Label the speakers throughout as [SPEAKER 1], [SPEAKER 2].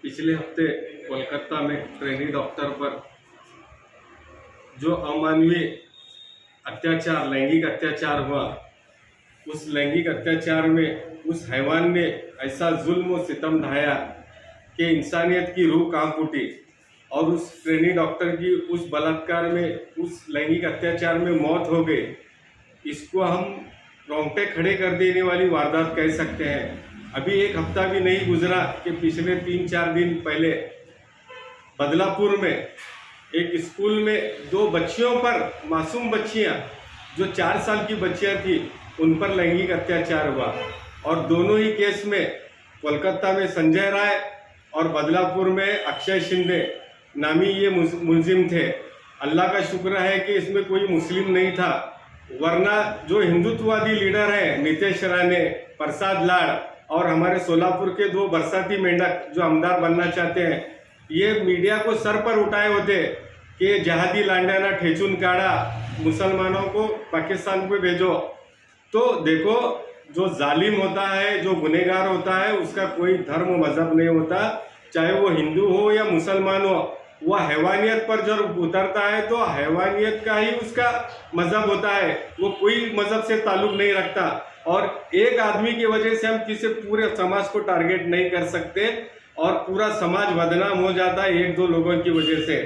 [SPEAKER 1] पिछले हफ्ते कोलकाता में ट्रेनी डॉक्टर पर जो अमानवीय अत्याचार, लैंगिक अत्याचार हुआ, उस लैंगिक अत्याचार में उस हैवान ने ऐसा जुल्म और सितम ढाया कि इंसानियत की रूह कांप उठी। और उस ट्रेनी डॉक्टर की उस बलात्कार में, उस लैंगिक अत्याचार में मौत हो गई। इसको हम रोंगटे खड़े कर देने वाली वारदात कह सकते हैं। अभी एक हफ्ता भी नहीं गुजरा कि पिछले 3-4 दिन पहले बदलापुर में एक स्कूल में 2 बच्चियों पर, मासूम बच्चियां जो 4 साल की बच्चियां थी, उन पर लैंगिक अत्याचार हुआ। और दोनों ही केस में कोलकाता में संजय राय और बदलापुर में अक्षय शिंदे नामी ये मुलजिम थे। अल्लाह का शुक्र है कि इसमें कोई मुस्लिम नहीं था, वरना जो हिंदुत्ववादी लीडर हैं नीतीश राणे, प्रसाद लाड़ और हमारे सोलापुर के 2 बरसाती मेंढक जो आमदार बनना चाहते हैं, ये मीडिया को सर पर उठाए होते कि जहादी लांडाना ठेचून काढ़ा, मुसलमानों को पाकिस्तान पे भेजो। तो देखो, जो जालिम होता है, जो गुनहगार होता है, उसका कोई धर्म मजहब नहीं होता, चाहे वो हिंदू हो या मुसलमान हो। वह हैवानियत पर जब उतरता है तो हैवानियत का ही उसका मजहब होता है, वो कोई मजहब से ताल्लुक नहीं रखता। और एक आदमी की वजह से हम किसी पूरे समाज को टारगेट नहीं कर सकते और पूरा समाज बदनाम हो जाता है 1-2 लोगों की वजह से।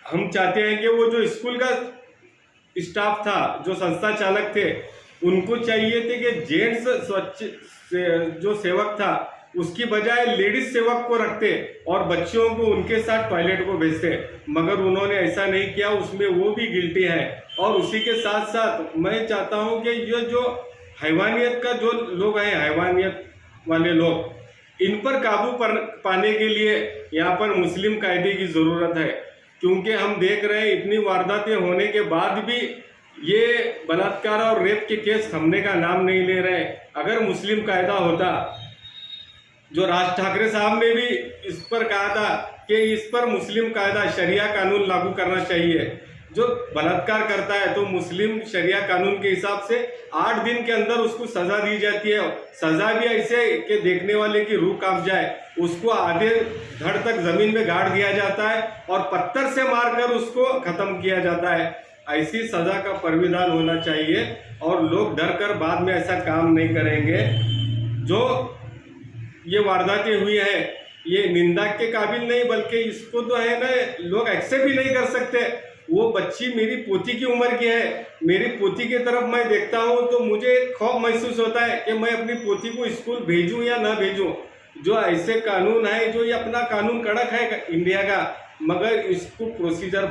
[SPEAKER 1] हम चाहते हैं कि वो जो स्कूल का स्टाफ था, जो संस्था चालक थे, उनको चाहिए थे कि जेंट्स स्वच्छ जो सेवक था उसकी बजाय लेडीज सेवक को रखते और बच्चियों को उनके साथ टॉयलेट को भेजते, मगर उन्होंने ऐसा नहीं किया। उसमें वो भी गिल्टी है। और उसी के साथ साथ मैं चाहता हूं कि ये जो हैवानियत का जो लोग हैं, हैवानियत वाले लोग, इन पर काबू पाने के लिए यहाँ पर मुस्लिम कायदे की ज़रूरत है। क्योंकि हम देख रहे हैं इतनी वारदातें होने के बाद भी ये बलात्कार और रेप के केस थमने का नाम नहीं ले रहे। अगर मुस्लिम कायदा होता, जो राज ठाकरे साहब ने भी इस पर कहा था कि इस पर मुस्लिम कायदा, शरिया कानून लागू करना चाहिए। जो बलात्कार करता है तो मुस्लिम शरिया कानून के हिसाब से 8 दिन के अंदर उसको सजा दी जाती है। सजा भी ऐसे कि देखने वाले की रूह कांप जाए। उसको आधे धड़ तक जमीन में गाड़ दिया जाता है और पत्थर से मारकर उसको खत्म किया जाता है। ऐसी सजा का प्रावधान होना चाहिए और लोग डर कर बाद में ऐसा काम नहीं करेंगे। जो ये वारदातें हुई है, ये निंदा के काबिल नहीं, बल्कि इसको तो है ना, लोग एक्सेप्ट भी नहीं कर सकते। वो बच्ची मेरी पोती की उम्र की है। मेरी पोती की तरफ मैं देखता हूँ तो मुझे खौफ महसूस होता है कि मैं अपनी पोती को स्कूल भेजूं या ना भेजूं। जो ऐसे कानून है, जो ये अपना कानून कड़क है इंडिया का, मगर इसको प्रोसीजर